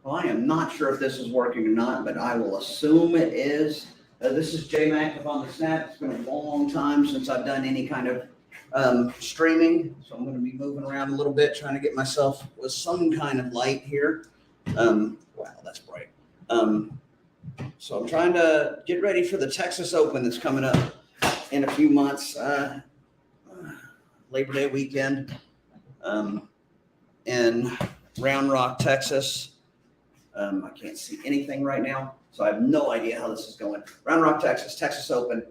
Well, I am not sure if this is working or not, but I will assume it is. This is J Mac up on the snap. It's been a long time since I've done any kind of streaming, so I'm going to be moving around a little bit, trying to get myself with some kind of light here. Wow, that's bright. So I'm trying to get ready for the Texas Open that's coming up in a few months, Labor Day weekend, in Round Rock, Texas. I can't see anything right now, so I have no idea how this is going. Round Rock, Texas, Texas Open.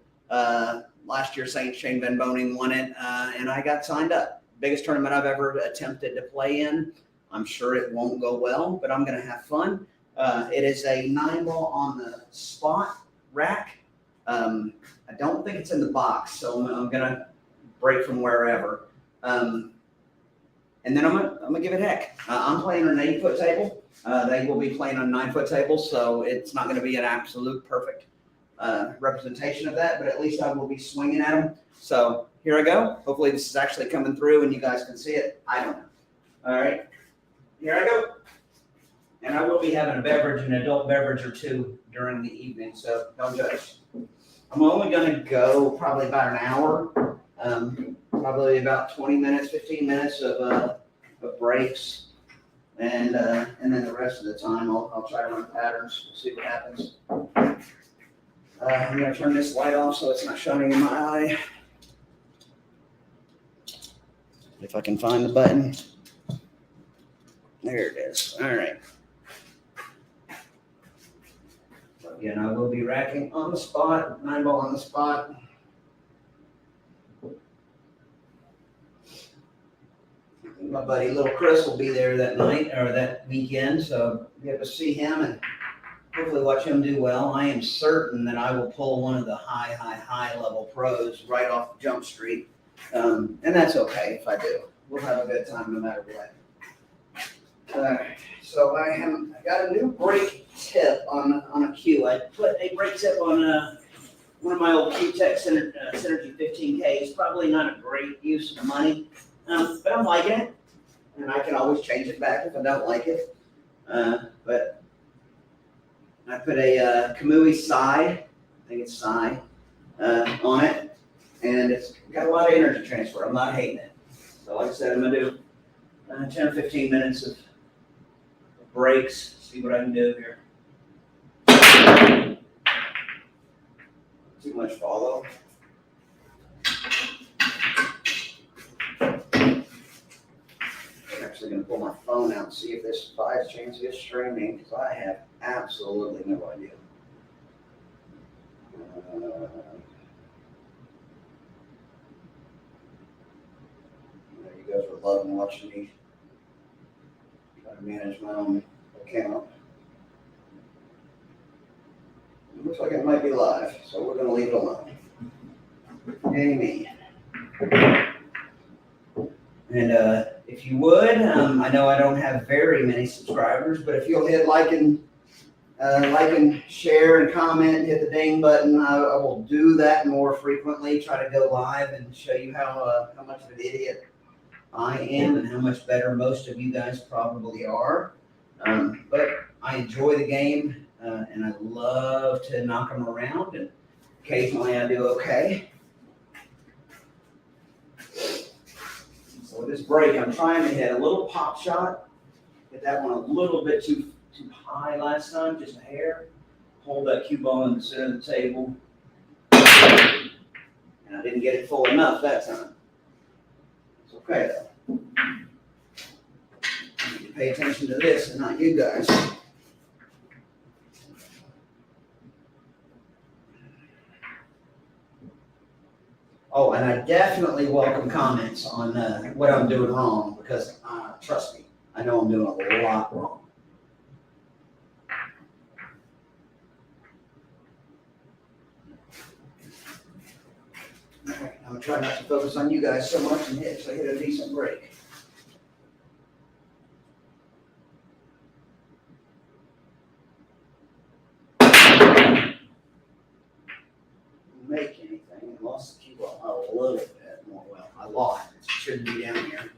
Last year, St. Shane Van Boening won it, and I got signed up. Biggest tournament I've ever attempted to play in. I'm sure it won't go well, but I'm going to have fun. It is a 9-ball on the spot rack. I don't think it's in the box, so I'm going to break from wherever. And then I'm gonna give it heck. I'm playing on an 8-foot table. They will be playing on a 9-foot table, so it's not going to be an absolute perfect representation of that, but at least I will be swinging at them. So here I go. Hopefully this is actually coming through and you guys can see it. I don't know. All right, here I go. And I will be having a beverage, an adult beverage or two during the evening, so don't judge. I'm only going to go probably about an hour, probably about 20 minutes, 15 minutes of breaks. And then the rest of the time, I'll try to run patterns. We'll see what happens. I'm going to turn this light off so it's not shining in my eye. If I can find the button. There it is. All right. So again, I will be racking on the spot, 9-ball on the spot. My buddy Little Chris will be there that night or that weekend, so get to see him and hopefully watch him do well. I am certain that I will pull one of the high level pros right off Jump Street, and that's okay if I do. We'll have a good time no matter what. So I got a new brake tip on a cue. I put a brake tip on one of my old Q-Tech Synergy 15Ks. Probably not a great use of money, but I'm liking it. And I can always change it back if I don't like it. But I put a Kamui Sai, I think it's Sai, on it. And it's got a lot of energy transfer. I'm not hating it. So like I said, I'm going to do 10 or 15 minutes of breaks, see what I can do here. Too much follow. I'm actually going to pull my phone out and see if this by chance is streaming, because I have absolutely no idea. You guys are loving watching me try to manage my own account. It looks like it might be live, so we're going to leave it alone. Amen. And if you would, I know I don't have very many subscribers, but if you'll hit like and share and comment and hit the ding button, I will do that more frequently. Try to go live and show you how much of an idiot I am and how much better most of you guys probably are. But I enjoy the game and I love to knock them around, and occasionally I do okay. So with this break, I'm trying to hit a little pop shot. Hit that one a little bit too high last time, just a hair. Hold that cue ball in the center of the table. And I didn't get it full enough that time. It's okay though. I need to pay attention to this and not you guys. Oh, and I definitely welcome comments on what I'm doing wrong, because trust me, I know I'm doing a lot wrong. All right, I'm gonna try not to focus on you guys so much and hit a decent break. Make anything and lost the cue ball a little bit more. Well, a lot. It shouldn't be down here.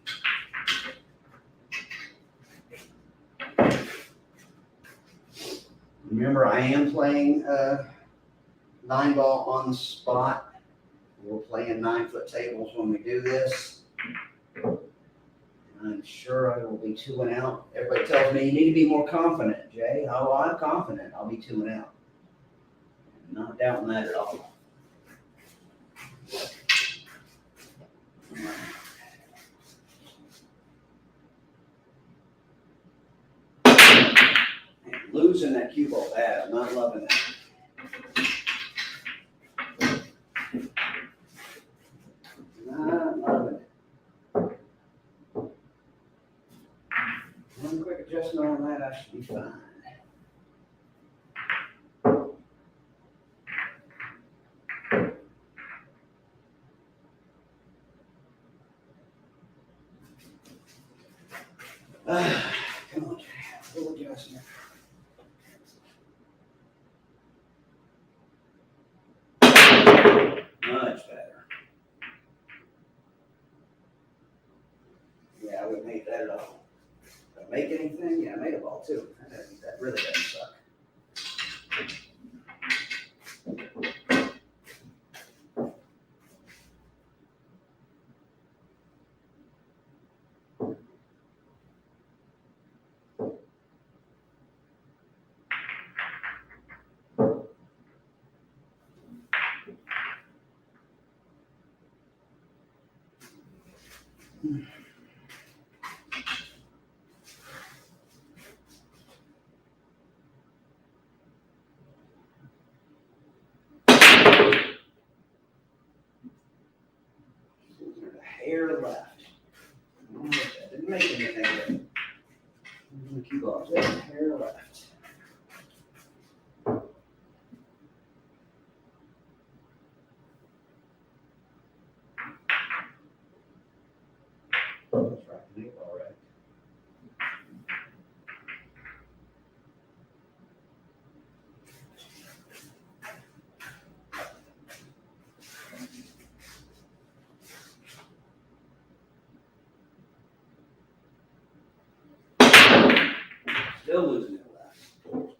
Remember, I am playing 9-ball on the spot. We're playing 9-foot tables when we do this. I'm sure I will be 2 and out. Everybody tells me you need to be more confident, Jay. Oh, I'm confident. I'll be 2 and out. I'm not doubting that at all. Losing that cue ball bad. I'm not loving that. Not loving it. One quick adjustment on that, I should be fine. Come on, Jay. Little adjustment. Much better. Yeah, I wouldn't hate that at all. If I make anything, yeah, I made a ball too. That really doesn't suck. Hair left. That didn't make anything of it. I'm gonna keep on just hair left. That's right, the nail ball, right? Still losing it left.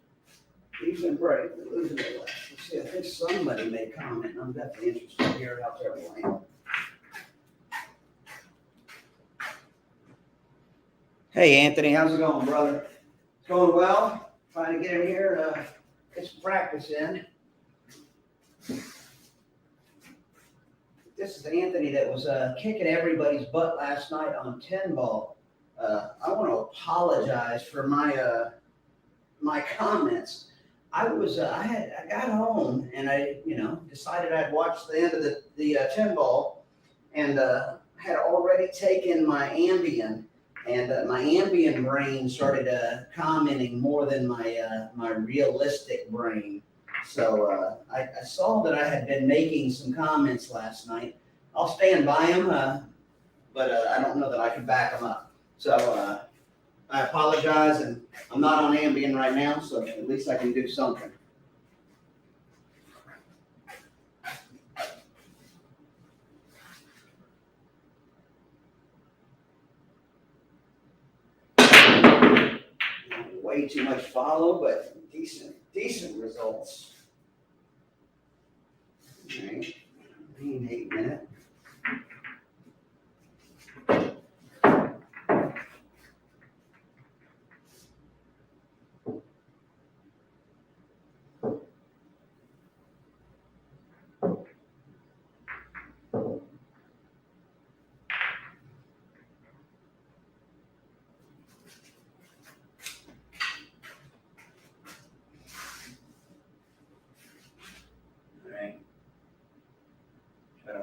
He's been brave, but losing it left. Let's see, I think somebody made a comment, and I'm definitely interested to hear how terrible I am. Hey, Anthony, how's it going, brother? It's going well. Trying to get in here, get some practice in. This is Anthony that was kicking everybody's butt last night on 10-ball. I want to apologize for my my comments. I got home and I decided I'd watch the end of the 10-ball and had already taken my Ambien, and my Ambien brain started commenting more than my realistic brain. So I saw that I had been making some comments last night. I'll stand by them, but I don't know that I can back them up. So I apologize, and I'm not on Ambien right now, so at least I can do something. Way too much follow, but decent results. Okay, 8 minutes.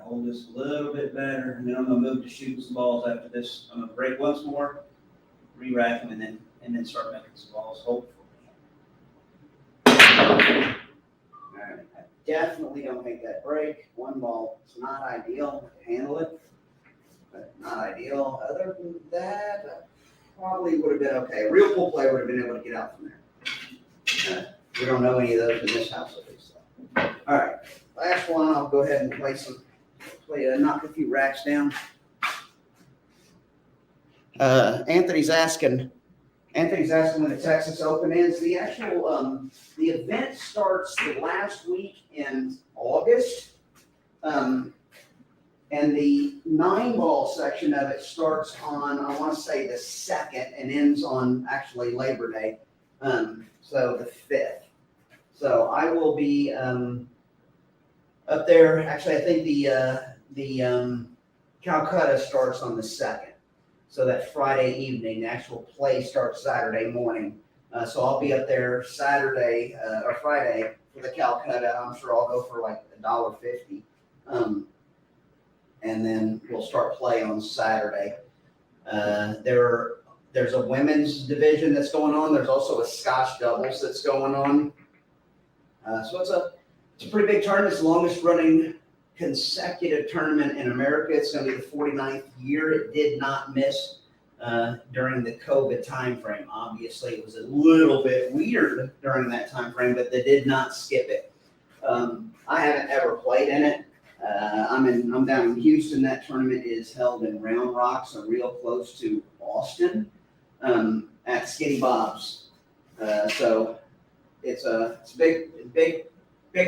Hold this a little bit better, and then I'm gonna move to shooting some balls after this. I'm gonna break once more, re-rack them, and then start making some balls, hopefully. All right, I definitely don't make that break. One ball, it's not ideal to handle it, but not ideal. Other than that, I probably would have been okay. A real pool player would have been able to get out from there. We don't know any of those in this house at least. So. All right, last one, I'll go ahead and knock a few racks down. Anthony's asking, Anthony's asking when the Texas Open is. The actual, the event starts the last week in August. And the 9-ball section of it starts on, I want to say the 2nd and ends on actually Labor Day. So the 5th. So I will be up there. Actually, I think the Calcutta starts on the 2nd. So that Friday evening, the actual play starts Saturday morning. So I'll be up there Saturday or Friday for the Calcutta. I'm sure I'll go for like $1.50. And then we'll start play on Saturday. There's a women's division that's going on. There's also a Scotch doubles that's going on. So it's a pretty big tournament. It's the longest running consecutive tournament in America. It's going to be the 49th year. It did not miss during the COVID timeframe. Obviously, it was a little bit weird during that timeframe, but they did not skip it. I haven't ever played in it. I'm down in Houston. That tournament is held in Round Rock, so real close to Austin, at Skinny Bob's. So it's a big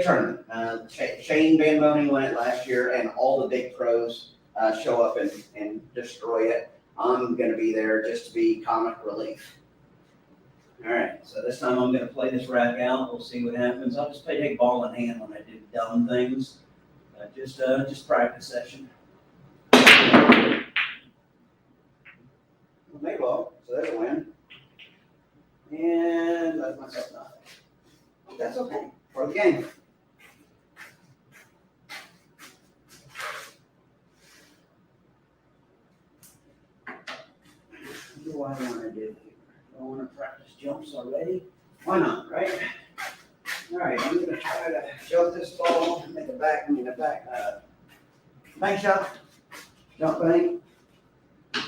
tournament. Shane Van Boning won it last year, and all the big pros show up and destroy it. I'm going to be there just to be comic relief. All right, so this time I'm going to play this rack out. We'll see what happens. I'll just take ball in hand when I do dumb things. Just practice session. Make ball, so there's a win. And let myself nothing. That's okay. For the game. What do I want to do here? Do I want to practice jumps already? Why not, right? All right, I'm going to try to shove this ball, make a back bank shot, jump bank.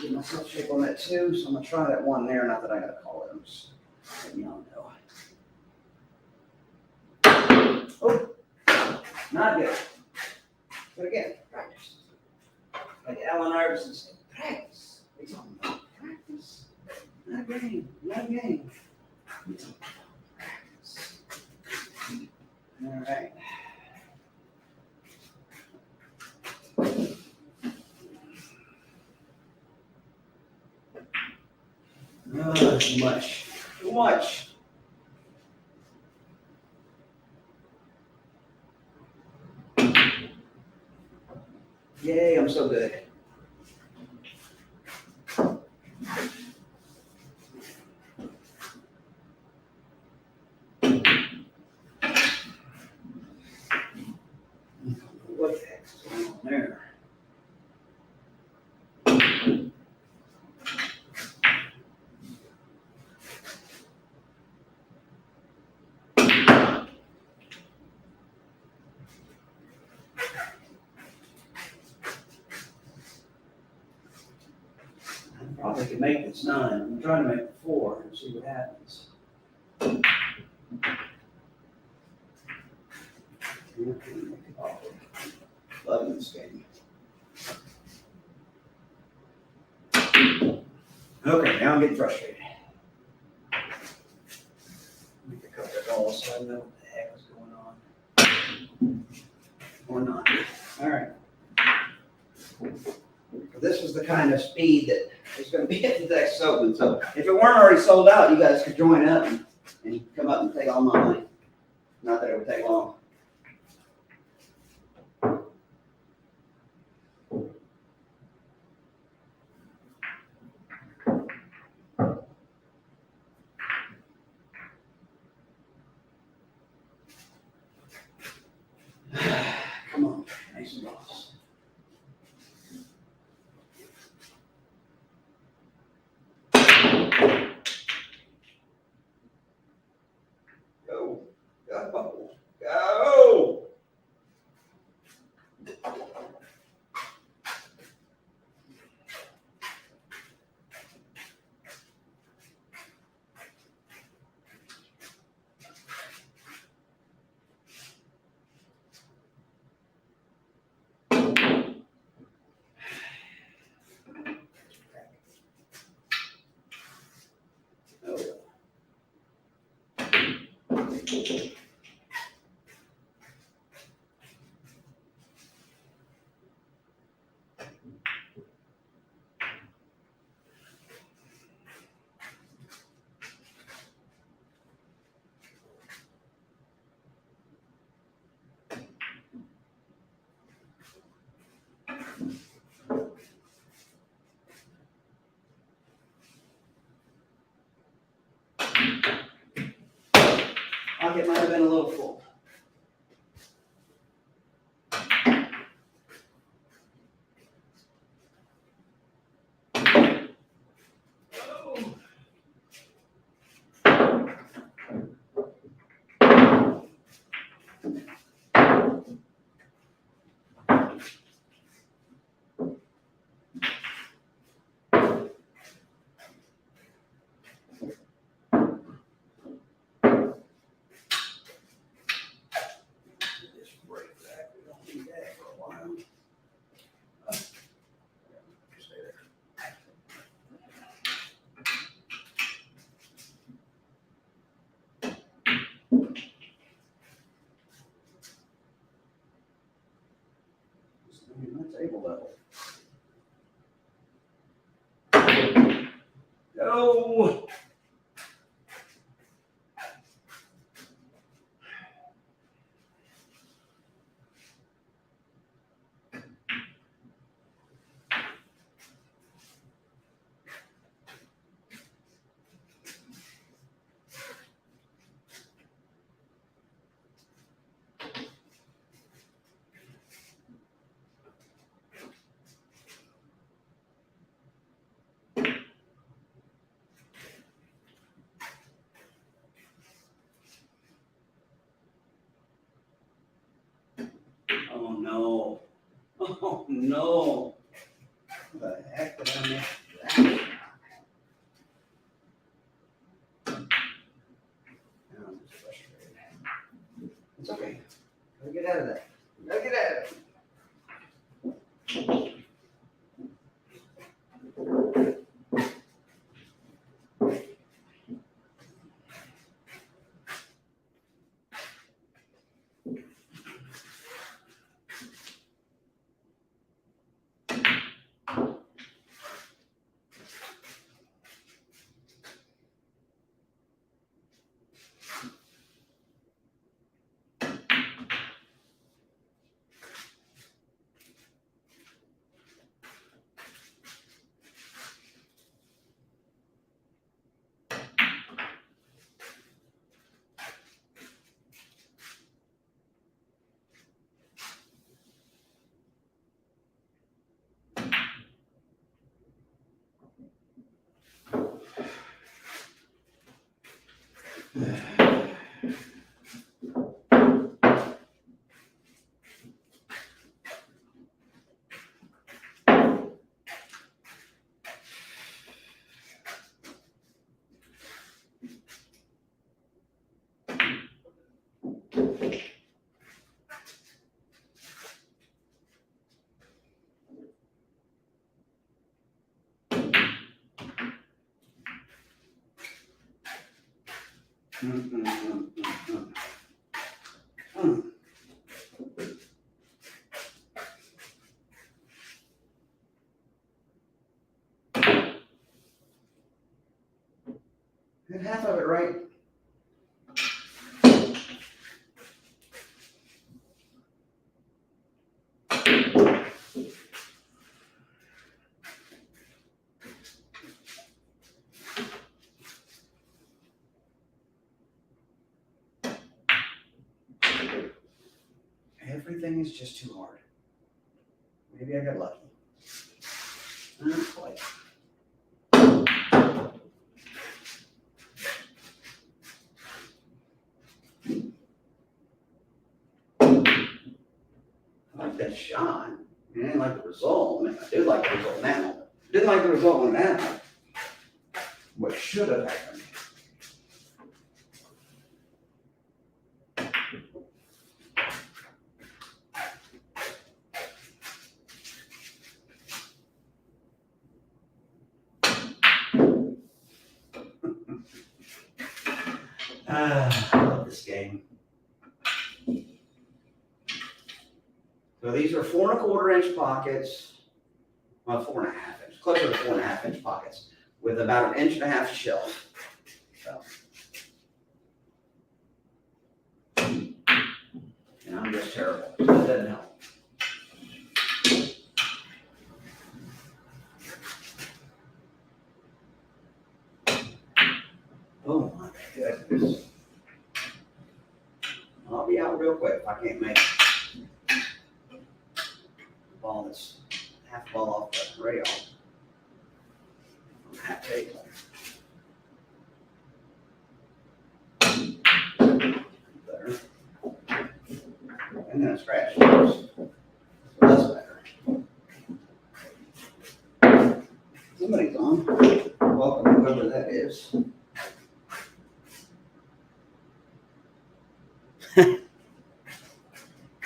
Give myself shape on that too, so I'm going to try that one there. Not that I got to call it. I'm just letting y'all know. Oh, not good. But again, practice. Like Allen Iverson said, practice. What are you talking about? Practice. Not a game. Not a game. What are you talking about? Practice. All right. Oh, too much. Too much. Yay, I'm so good. What the heck's going on there? I probably could make this 9. I'm trying to make it 4 and see what happens. Loving this game. Okay, now I'm getting frustrated. Make a couple of balls so I know what the heck is going on. Or not. All right. This was the kind of speed that is going to be at the Texas Open. So if it weren't already sold out, you guys could join up and come up and take all my money. Not that it would take long. Come on, nice and boss. Go, go, go. it might have been a little full. Table level. No. Oh no. Oh no. What the heck did I miss that? Now I'm just frustrated. It's okay. Gotta get out of that. Gotta get out of it. Did half of it right. Everything is just too hard. Maybe I got lucky. Not quite. I like that shot. I didn't like the result. I mean, I do like the result now. I didn't like the result on that. What should have happened. I love this game. So these are 4¼ inch pockets, well, 4½ inch, closer to 4½ inch pockets with about 1½ inch shelf. So, and I'm just terrible. That doesn't help. Oh my goodness. if I can't make the ball that's half the ball off the rail. Half take. There. And then a scratch. So that's better. Somebody's on. Welcome, whoever that is.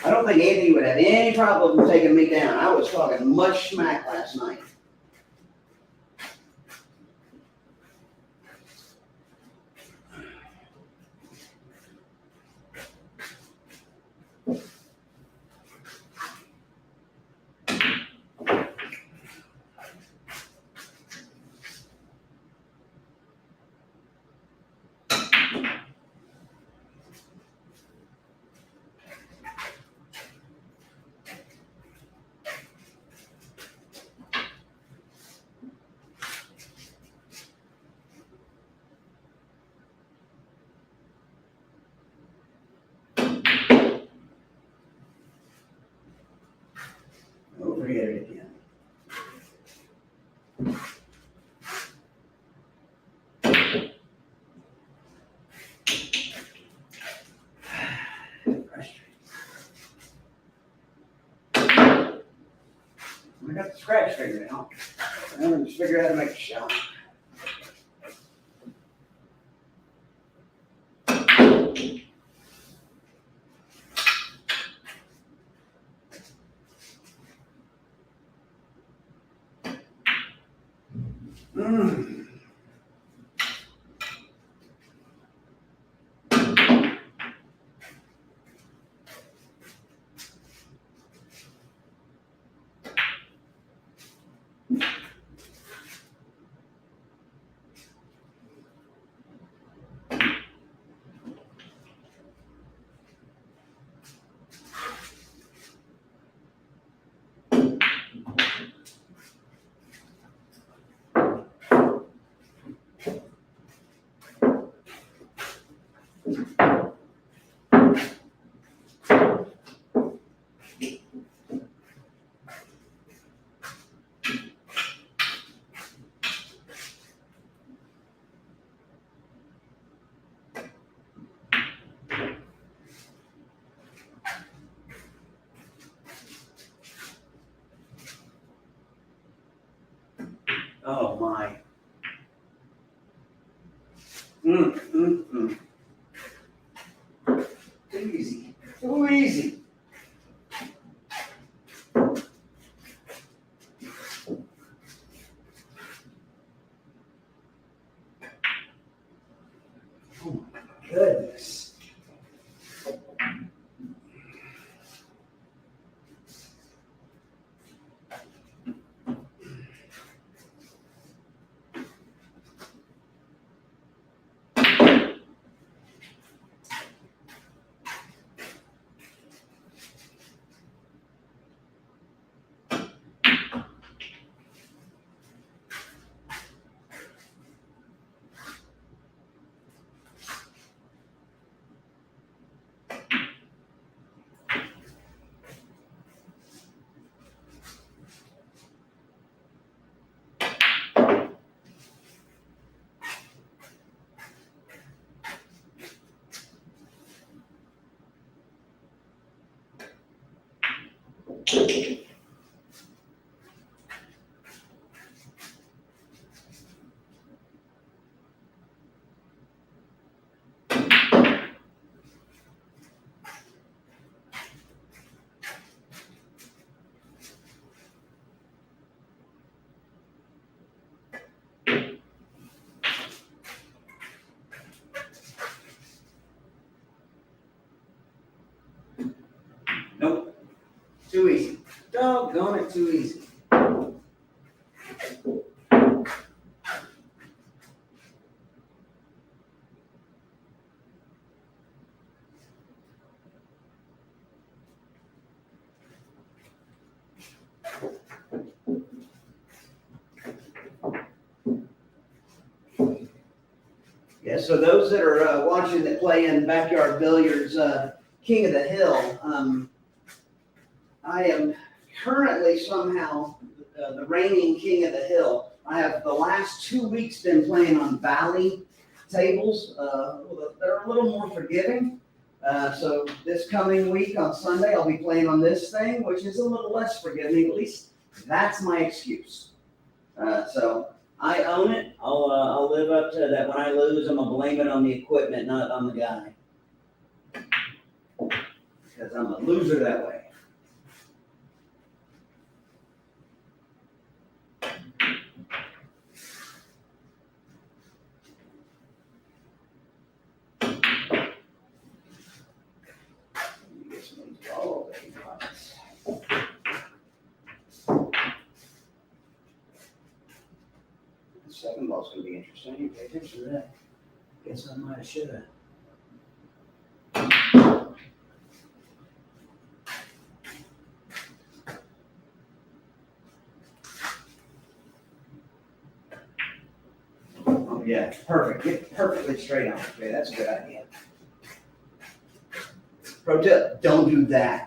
I don't think Anthony would have any problem taking me down. I was talking much smack last night. Oh, forget it again. I got the scratch figured out. I haven't just figured out how to make a shot. Oh my. Too easy. Too easy. Oh my goodness. Nope. Too easy. Doggone it, too easy. Yeah, so those that are watching that play in backyard billiards, King of the Hill. I am currently somehow the reigning King of the Hill. I have the last 2 weeks been playing on Valley tables. They're a little more forgiving. So this coming week on Sunday, I'll be playing on this thing, which is a little less forgiving. At least that's my excuse. So I own it. I'll live up to that. When I lose, I'm gonna blame it on the equipment, not on the guy, because I'm a loser that way. The second ball's gonna be interesting. You pay attention to that. Guess I might have should have. Oh yeah, perfect. Get perfectly straight on. Okay, that's a good idea. Pro tip: don't do that.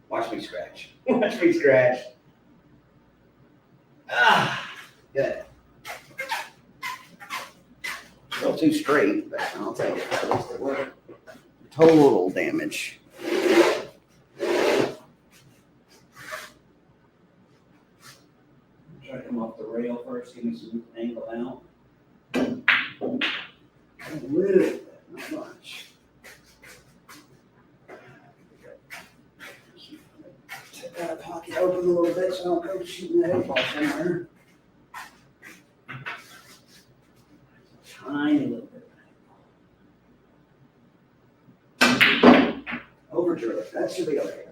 Watch me scratch. Watch me scratch. Ah, good. A little too straight, but I'll take it. At least it worked. Total damage. Try to come off the rail first, give me some angle out. A little bit, not much. Take that pocket open a little bit so I don't go shooting the head ball somewhere. Tiny little bit. Overdrew it. That should be okay.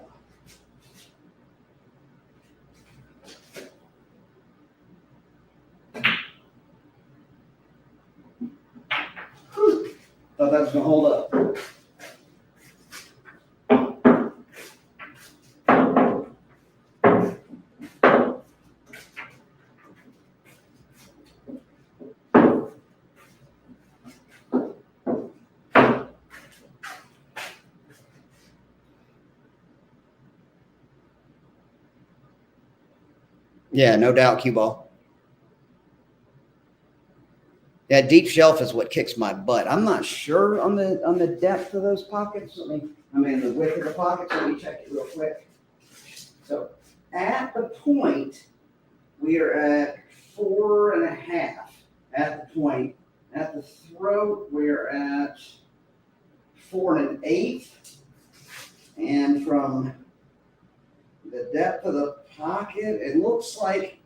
Thought that was gonna hold up. Yeah, no doubt, cue ball. Yeah, deep shelf is what kicks my butt. I'm not sure on the depth of those pockets. The width of the pockets. Let me check it real quick. So at the point, we are at 4.5 at the point. At the throat, we're at 4 1/8. And from the depth of the pocket, it looks like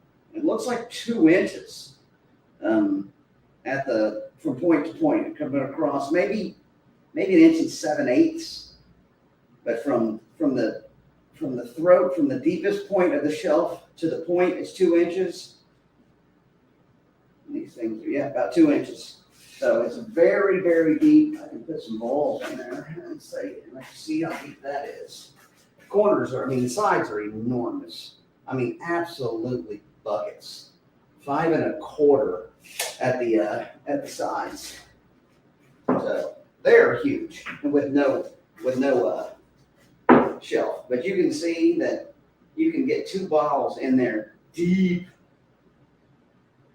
2 inches. From point to point, coming across, maybe an inch and 7/8. But from the throat, from the deepest point of the shelf to the point, it's 2 inches. And these things are about 2 inches. So it's very, very deep. I can put some balls in there and see how deep that is. The sides are enormous. Absolutely buckets. 5 1/4 at the sides. So they're huge with no shelf. But you can see that you can get 2 balls in there deep.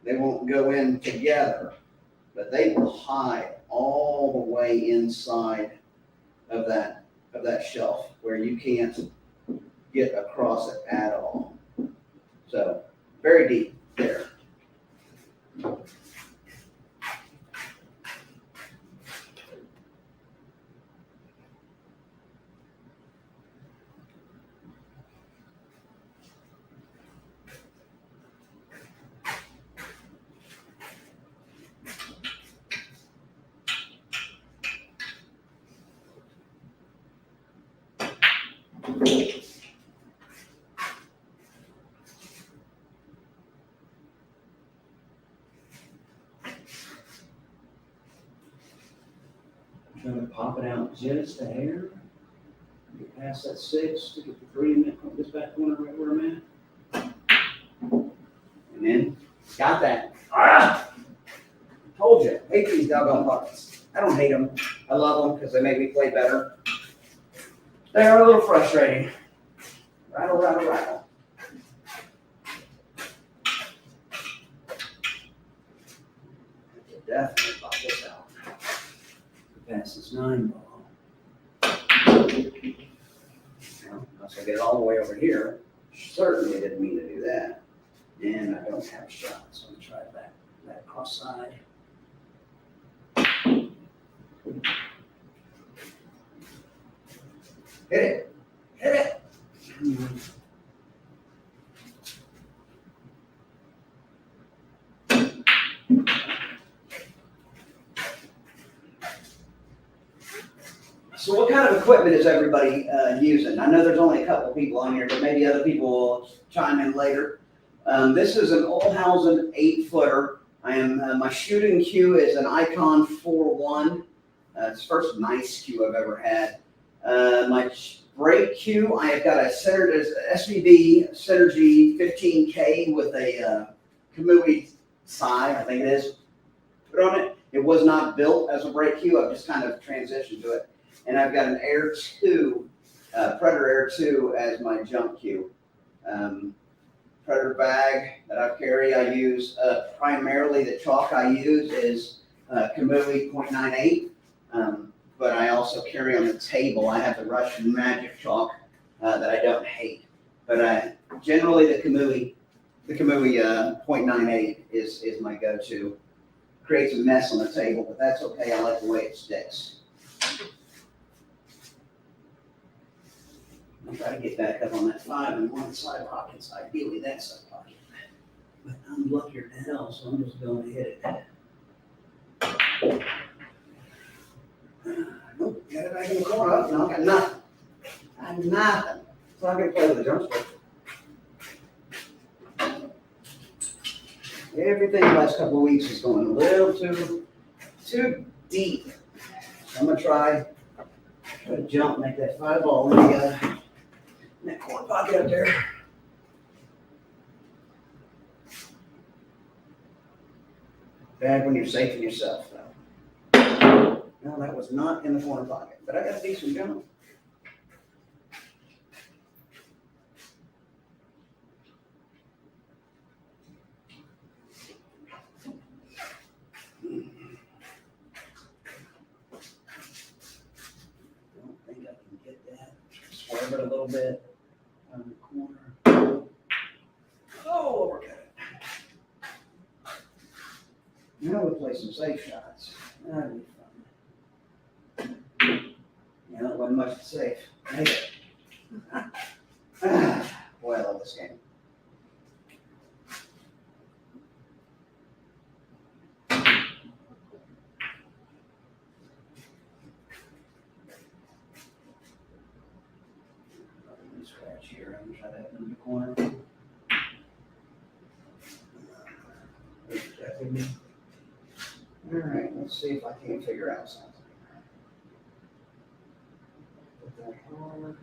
They won't go in together, but they will hide all the way inside of that shelf where you can't get across it at all. So very deep there. Trying to pop it out just a hair. Get past that 6 to get the 3 in this back corner right where I'm at. And then, got that. Ah! Told you, hate these doggone buckets. I don't hate them. I love them because they make me play better. They are a little frustrating. Rattle, rattle, rattle. Definitely pop this out. Pass this 9 ball. Now, once I get it all the way over here, certainly didn't mean to do that. And I don't have a shot, so I'm gonna try that cross side. Hit it, hit it. So what kind of equipment is everybody using? I know there's only a couple people on here, but maybe other people will chime in later. This is an Olhausen 8-footer. My shooting cue is an Icon 4-1. It's the first nice cue I've ever had. My brake cue, I have got a SVB Synergy 15K with a Kamui Sai, I think it is, put on it. It was not built as a brake cue. I've just kind of transitioned to it. And I've got an Air 2, Predator Air 2 as my jump cue. Predator bag that I carry, I use primarily the chalk I use is Kamui .98, but I also carry on the table. I have the Russian Magic chalk that I don't hate, but generally the Kamui .98 is my go-to. Creates a mess on the table, but that's okay. I like the way it sticks. I'll try to get back up on that 5 and one side pockets, ideally that side pocket. But I'm luckier than hell, so I'm just going to hit it. Nope, got it back in the corner. Oh, no, I got nothing. I have nothing. So I'm going to play with the drumstick. Everything the last couple of weeks is going a little too deep. So I'm going to try to jump, make that 5 ball in that corner pocket up there. Bad when you're safe in yourself, though. No, that was not in the corner pocket, but I got a decent jump. Don't think I can get that. Swerve it a little bit on the corner. Oh, overcut it. Now we'll play some safe shots. That'll be fun. Yeah, that wasn't much to safe. Made it. Boy, I love this game. Scratch here. I'm gonna try that in the corner. All right, let's see if I can figure out something. Put that on.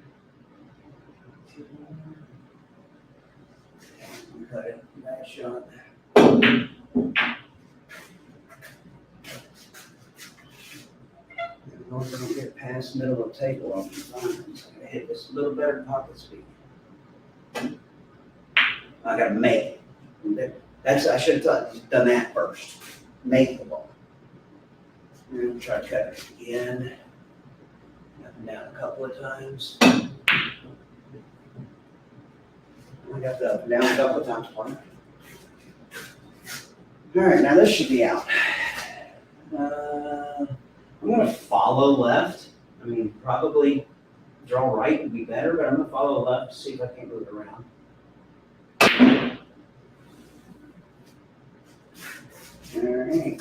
Cut it. Bad shot. As long as I don't get past the middle of the table, I'll be fine. So I'm gonna hit this a little better pocket speed. I gotta make it. I should have done that first. Make the ball. And try to cut it again. Up and down a couple of times. I got the up and down a couple of times, partner. All right, now this should be out. I'm gonna follow left. I mean, probably draw right would be better, but I'm gonna follow left to see if I can't move it around. All right,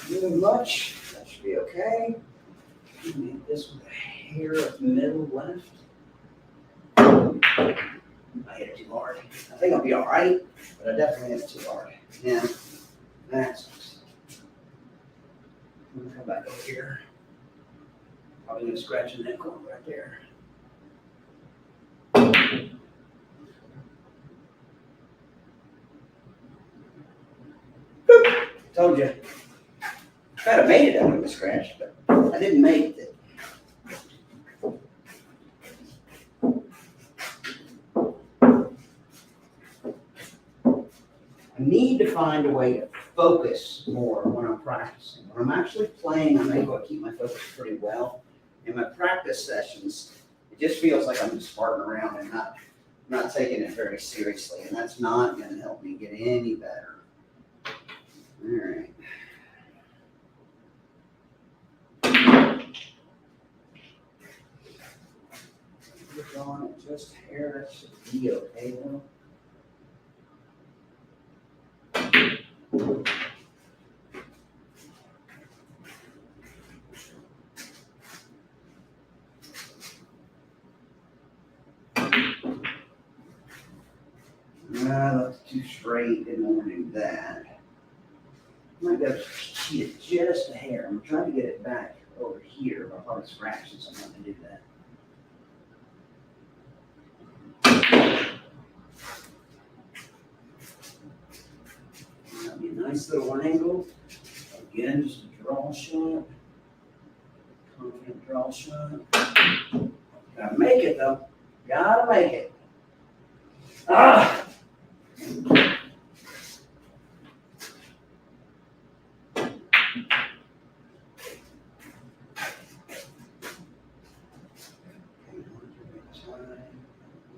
moving much. That should be okay. Make this with a hair of middle left. I hit it too hard. I think I'll be all right, but I definitely hit it too hard. Yeah, that's. I'm gonna come back over here. Probably gonna scratch in that corner right there. Told you. I'd have made it up from scratch, but I didn't make it. I need to find a way to focus more when I'm practicing. When I'm actually playing, I'm able to keep my focus pretty well. In my practice sessions, it just feels like I'm just farting around and not taking it very seriously, and that's not going to help me get any better. All right. Put on it just hair, that should be okay though. That's too straight, didn't want to do that. I might go cheat it just a hair. I'm trying to get it back over here, but I'll probably scratch it, so I'm not going to do that. That'll be a nice little angle. Again, just a draw shot. Confident draw shot. Gotta make it though. Gotta make it. Ah!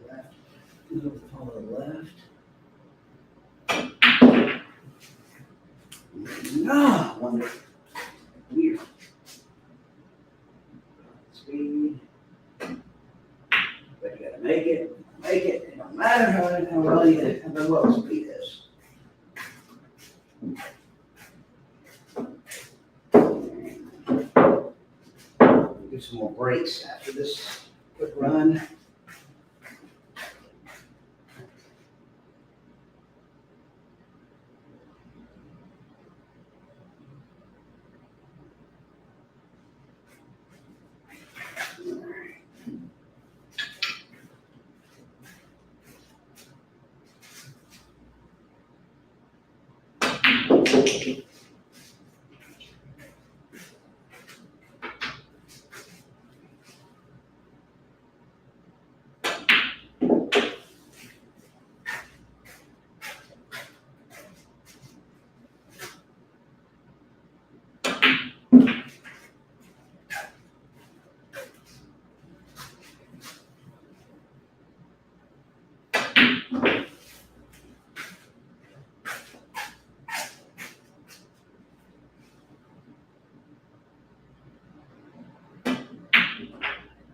Left. Follow left. Ah, wonder. Weird. Speed. But you gotta make it. Make it. It don't matter how well you how low speed is. Do some more breaks after this quick run.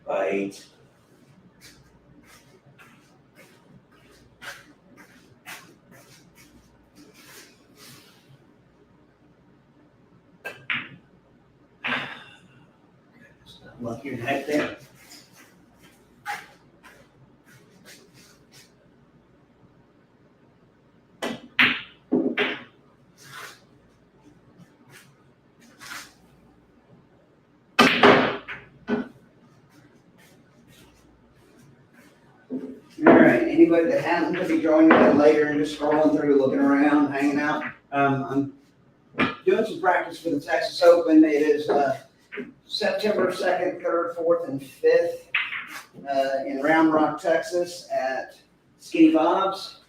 Bite. Lucky your heck there. All right, anybody that happened to be joining in later and just scrolling through, looking around, hanging out, I'm doing some practice for the Texas Open. It is September 2nd, 3rd, 4th, and 5th in Round Rock, Texas at Skinny Bob's.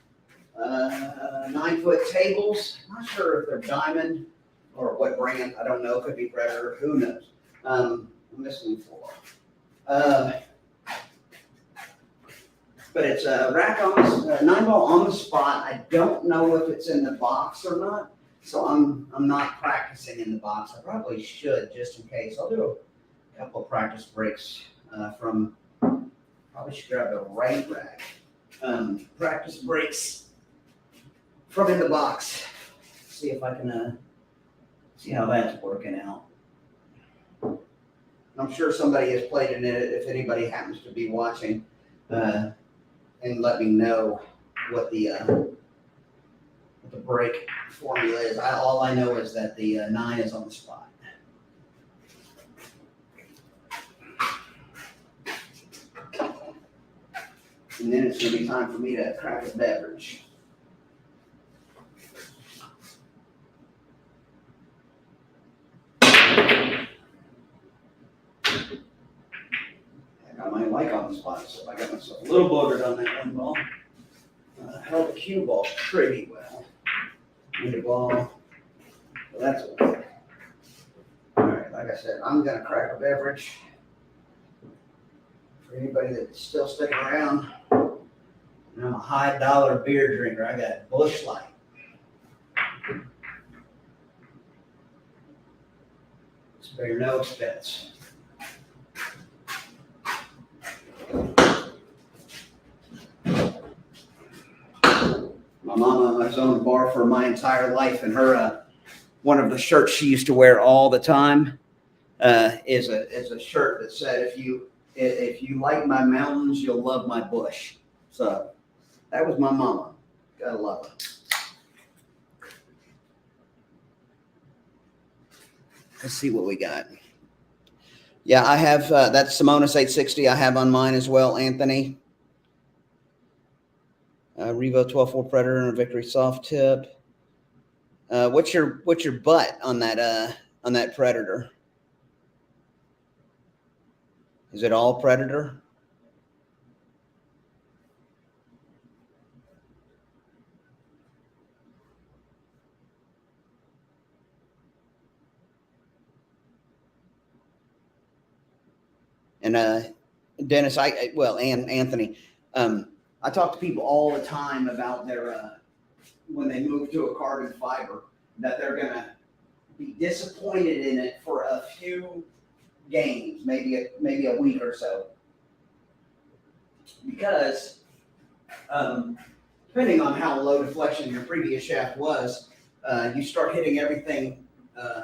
9-foot tables. I'm not sure if they're diamond or what brand. I don't know. Could be Predator. Who knows? I'm missing 4. But it's a rack on the 9-ball on the spot. I don't know if it's in the box or not, so I'm not practicing in the box. I probably should just in case. I'll do a couple of practice breaks from. Probably should grab the right rack. Practice breaks from in the box. See if I can see how that's working out. I'm sure somebody has played in it. If anybody happens to be watching. And let me know what the break formula is. All I know is that the 9 is on the spot. And then it's going to be time for me to crack a beverage. like on the spot, so I got myself a little buggered on that one ball. Held the cue ball pretty well. And the ball, so that's okay. All right, like I said, I'm gonna crack a beverage. For anybody that's still sticking around, and I'm a high dollar beer drinker. I got Busch Light. Spare no expense. My mama has owned a bar for my entire life, and her one of the shirts she used to wear all the time is a shirt that said, if you like my mountains, you'll love my bush. So that was my mama. Gotta love her. Let's see what we got. Yeah, I have that's Simonis 860. I have on mine as well, Anthony. Revo 12.4 Predator and a Victory soft tip. What's your butt on that Predator? Is it all Predator? And Dennis, and Anthony, I talk to people all the time about their when they move to a carbon fiber, that they're gonna be disappointed in it for a few games, maybe a week or so, because depending on how low deflection your previous shaft was, you start hitting everything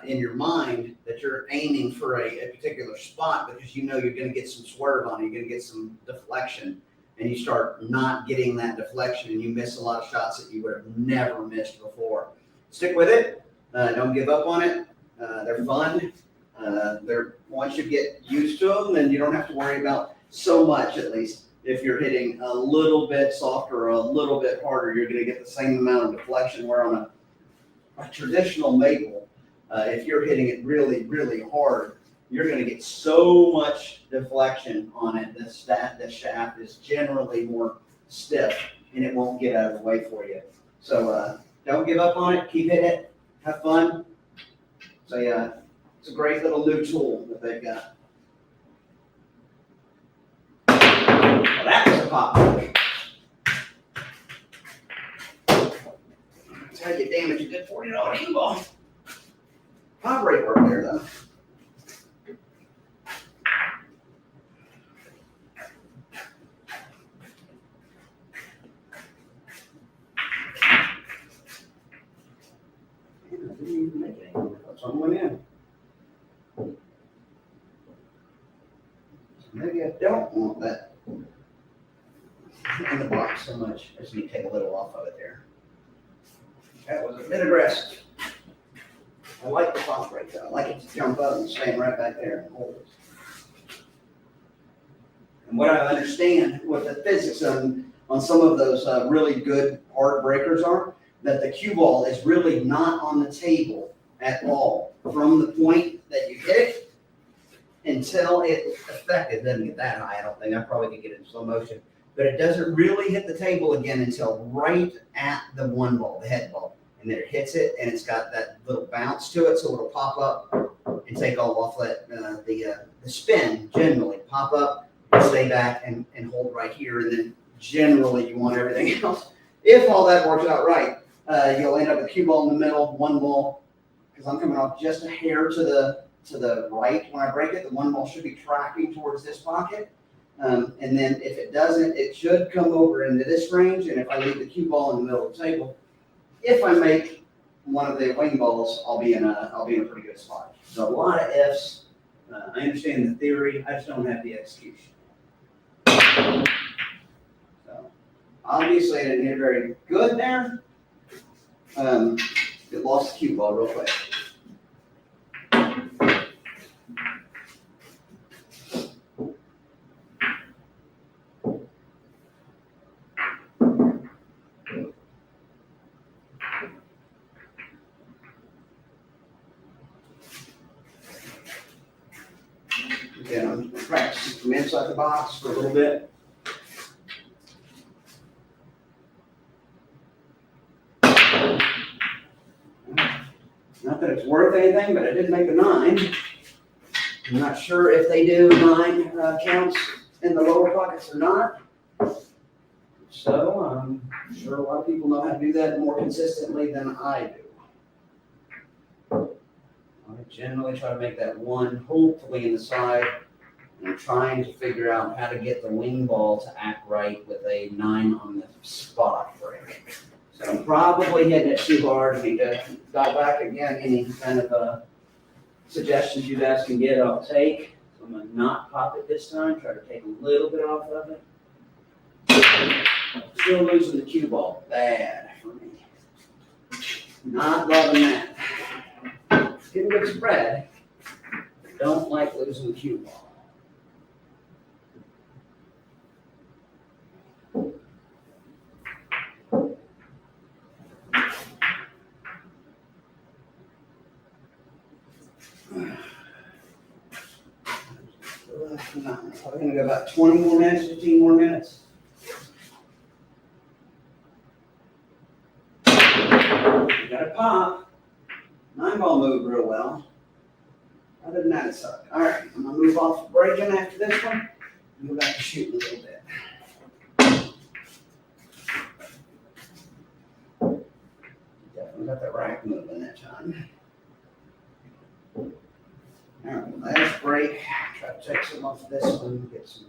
in your mind that you're aiming for a particular spot, because you know you're going to get some swerve on it, you're going to get some deflection, and you start not getting that deflection, and you miss a lot of shots that you would have never missed before. Stick with it. Don't give up on it. They're fun. Once you get used to them, then you don't have to worry about so much, at least. If you're hitting a little bit softer or a little bit harder, you're going to get the same amount of deflection, where on a traditional maple, if you're hitting it really, really hard, you're going to get so much deflection on it. The shaft is generally more stiff, and it won't get out of the way for you. So don't give up on it. Keep hitting it. Have fun. So yeah, it's a great little new tool that they've got. Well, that was a pop. That's how you damage a good $40 cue ball. Pop rate work there, though. Didn't even make it anymore. Some went in. Maybe I don't want that in the box so much. I just need to take a little off of it there. That was a bit aggressive. I like the pop rate though. I like it to jump up and stand right back there and hold it. And what I understand, what the physics on some of those really good hard breakers are, that the cue ball is really not on the table at all from the point that you hit it until it's effective. It doesn't get that high, I don't think. I probably could get it in slow motion. But it doesn't really hit the table again until right at the one ball, the head ball. And then it hits it, and it's got that little bounce to it, so it'll pop up and take off the spin, generally. Pop up, stay back, and hold right here. And then generally you want everything else. If all that works out right, you'll end up with a cue ball in the middle, one ball, because I'm coming off just a hair to the right when I break it. The one ball should be tracking towards this pocket. And then if it doesn't, it should come over into this range. And if I leave the cue ball in the middle of the table, if I make one of the wing balls, I'll be in a pretty good spot. So a lot of ifs. I understand the theory. I just don't have the execution. So obviously I didn't hit very good there. It lost the cue ball real quick. Again, I'm practicing from inside the box for a little bit. Not that it's worth anything, but I did make a 9. I'm not sure if they do 9 counts in the lower pockets or not. So I'm sure a lot of people know how to do that more consistently than I do. I generally try to make that 1 hopefully in the side. And I'm trying to figure out how to get the wing ball to act right with a 9 on the spot brake. So I'm probably hitting it too hard. I need to dial back again. Any kind of suggestions you guys can get, I'll take. So I'm going to not pop it this time. Try to take a little bit off of it. Still losing the cue ball. Bad for me. Not loving that. Getting good spread. Don't like losing the cue ball. Probably gonna go about 20 more minutes, 15 more minutes. Got a pop. 9-ball moved real well. Other than that, it sucked. All right, I'm gonna move off braking after this one and go back to shooting a little bit. Definitely got the rack moving that time. All right, last break. Try to take some off of this one, get some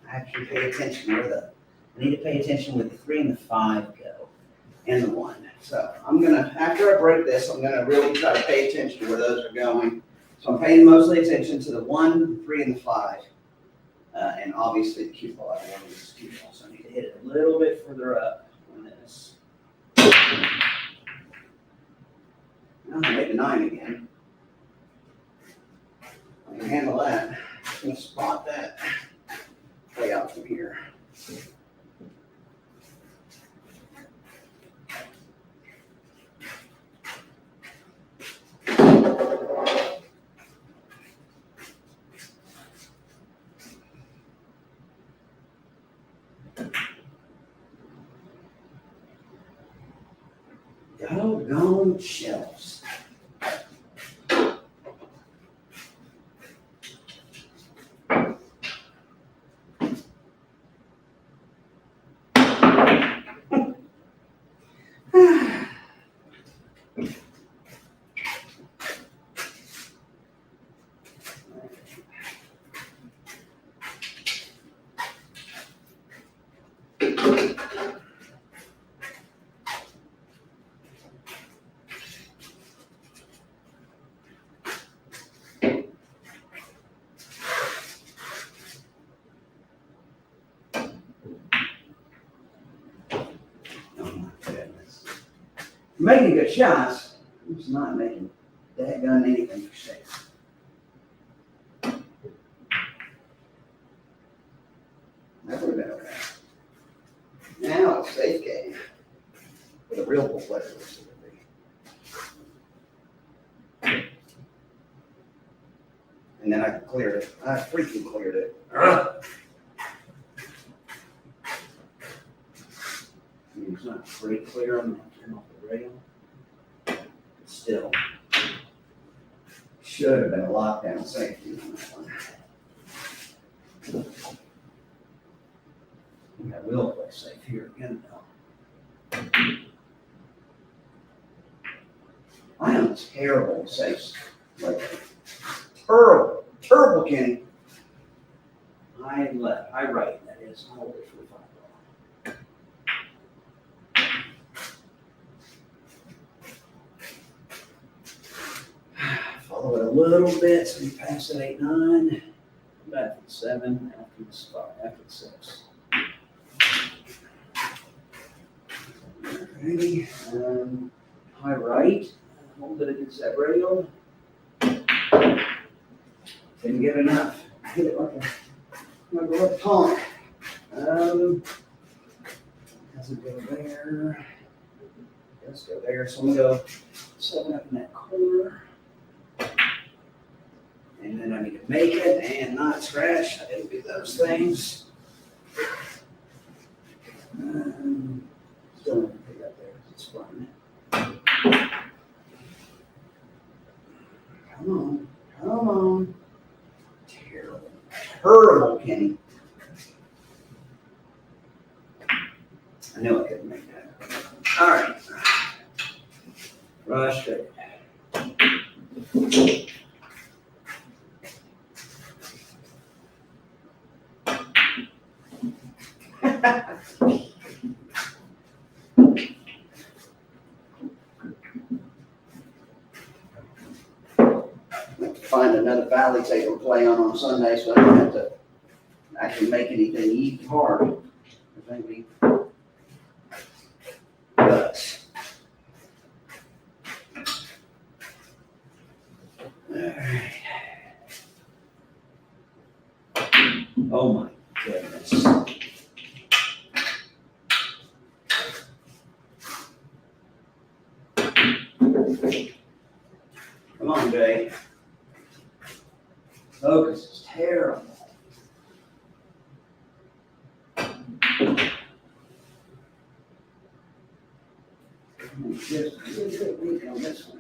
action. Pay attention where I need to pay attention where the 3 and the 5 go, and the 1. So I'm gonna, after I break this, I'm gonna really try to pay attention to where those are going. So I'm paying mostly attention to the 1, the 3, and the 5, and obviously the cue ball. I don't want to lose the cue ball, so I need to hit it a little bit further up on this. Now I make a 9 again. I can handle that. I'm going to spot that play out from here. Doggone shelves. Making good shots, I'm just not making daggone anything for safe. That would have been okay. Now it's safe game. With a real full player. And then I cleared it. I freaking cleared it. It's not pretty clear. I'm going to turn off the rail. Still, should have been a lockdown safety on that one. I will play safe here again, though. I am terrible at safes lately. Terrible, terrible, Kenny. I right, that is. I'll hold it for 5 ball. Follow it a little bit so you pass that 8-9. Back to the 7, after the spot, after the 6. Ready? High right. Hold it against that rail. Didn't get enough. Hit it like a left tonk. Doesn't go there. Does go there. So I'm gonna go 7 up in that corner. And then I need to make it and not scratch. I didn't do those things. Still have to pick up there. It's fun. Come on. Come on. Terrible. Terrible, Kenny. I knew I couldn't make that. All right. Frustrated. Find another valley table to play on Sunday so I don't have to actually make anything eat hard. I think we guts. All right. Oh my goodness. Come on, Jay. Focus is terrible. Just a good week on this one.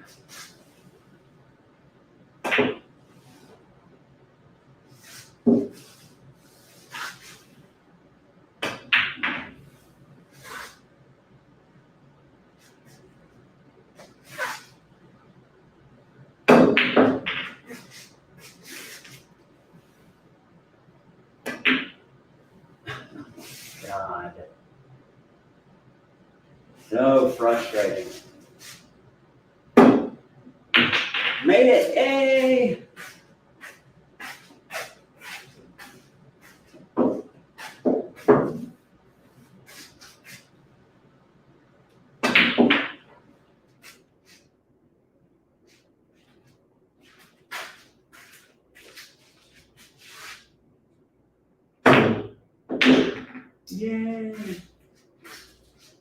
God. So frustrating. Made it, yay! Yay!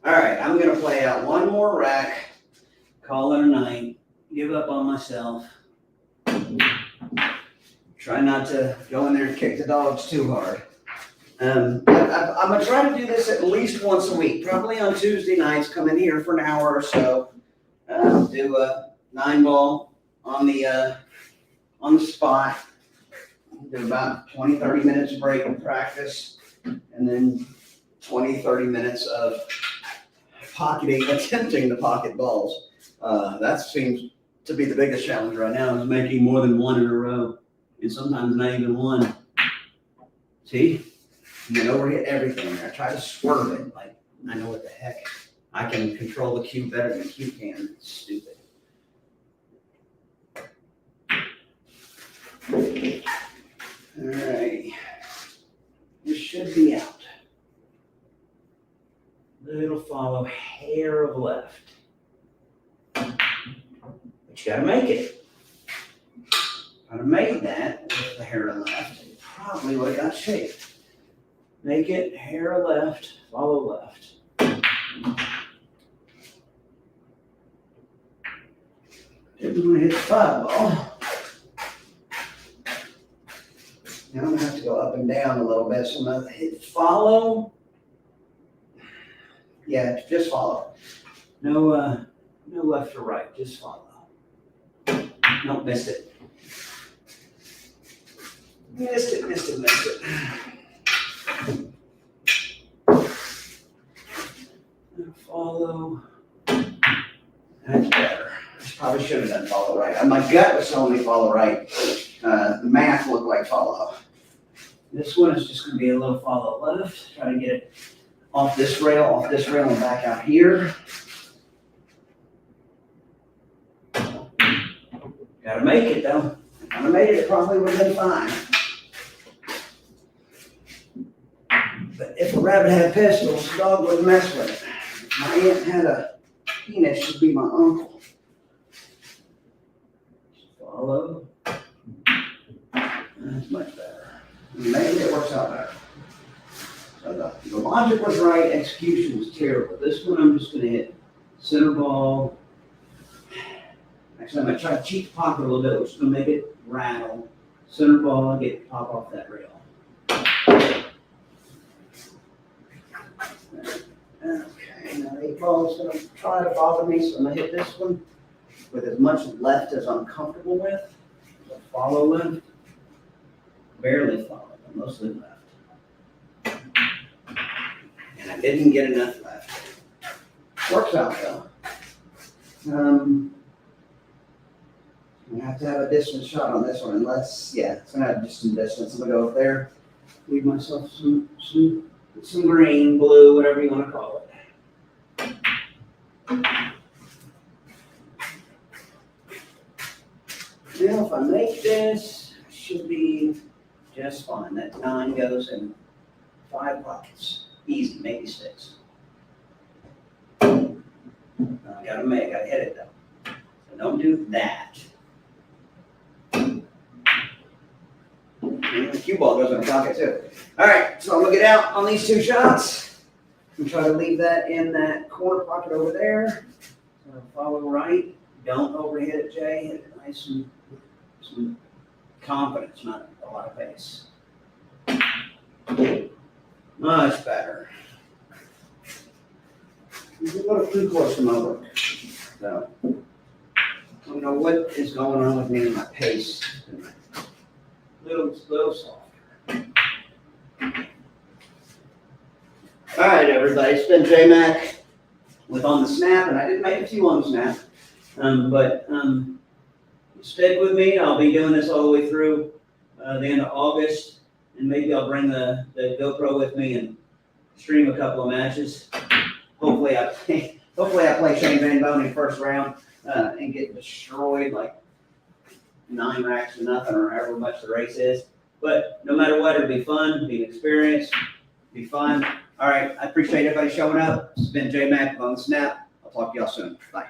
All right, I'm gonna play out one more rack, call it a night, give up on myself. Try not to go in there and kick the dogs too hard. I'm gonna try to do this at least once a week, probably on Tuesday nights, come in here for an hour or so. Do a 9-ball on the spot. Do about 20-30 minutes break in practice, and then 20-30 minutes of attempting to pocket balls. That seems to be the biggest challenge right now, is making more than one in a row, and sometimes not even one. See, you can overhit everything there. I try to swerve it, like I know what the heck. I can control the cue better than the cue can. It's stupid. All right, this should be out. Little follow, hair of left. But you gotta make it. If I'd have made that with the hair of left, it probably would have got shaped. Make it, hair of left, follow left. Didn't want to hit the 5-ball. Now I'm gonna have to go up and down a little bit. So I'm gonna hit follow. Yeah, just follow. No left or right, just follow. Don't miss it. Missed it. And follow. That's better. Probably should have done follow right. My gut was telling me follow right. The math looked like follow. This one is just going to be a little follow left. Try to get it off this rail, and back out here. Gotta make it though. If I'd have made it, it probably would have been fine. But if a rabbit had pistols, the dog wouldn't mess with it. If my aunt had a penis, she'd be my uncle. Follow. That's much better. Maybe it works out better. So the logic was right, execution was terrible. This one I'm just going to hit center ball. Actually, I'm going to try to cheat the pocket a little bit, which is going to make it rattle. center ball, get pop off that rail. Okay, now the 8 ball is gonna try to bother me, so I'm gonna hit this one with as much left as I'm comfortable with. So follow left, barely follow, but mostly left. And I didn't get enough left. Works out though. I have to have a distance shot on this one, unless, yeah, it's gonna have just some distance. I'm gonna go up there, leave myself some green, blue, whatever you wanna call it. Now, if I make this, I should be just fine. That 9 goes in 5 pockets. Easy, maybe 6. I gotta hit it though. So don't do that. And the cue ball goes in a pocket too. All right, so I'm gonna get out on these 2 shots and try to leave that in that corner pocket over there. So follow right. Don't overhit it, Jay. Hit it nice and some confidence, not a lot of pace. Much better. It's a little too close to my work. So I don't know what is going on with me and my pace. Little softer. All right, everybody. It's been J-Mac with On the Snap, and I did make a few on the Snap. But stick with me. I'll be doing this all the way through the end of August, and maybe I'll bring the GoPro with me and stream a couple of matches. Hopefully I play Shane Van Boning first round and get destroyed like 9 racks to nothing or however much the race is. But no matter what, it'll be fun, be an experience, be fun. All right, I appreciate everybody showing up. It's been J-Mac on the Snap. I'll talk to y'all soon. Bye.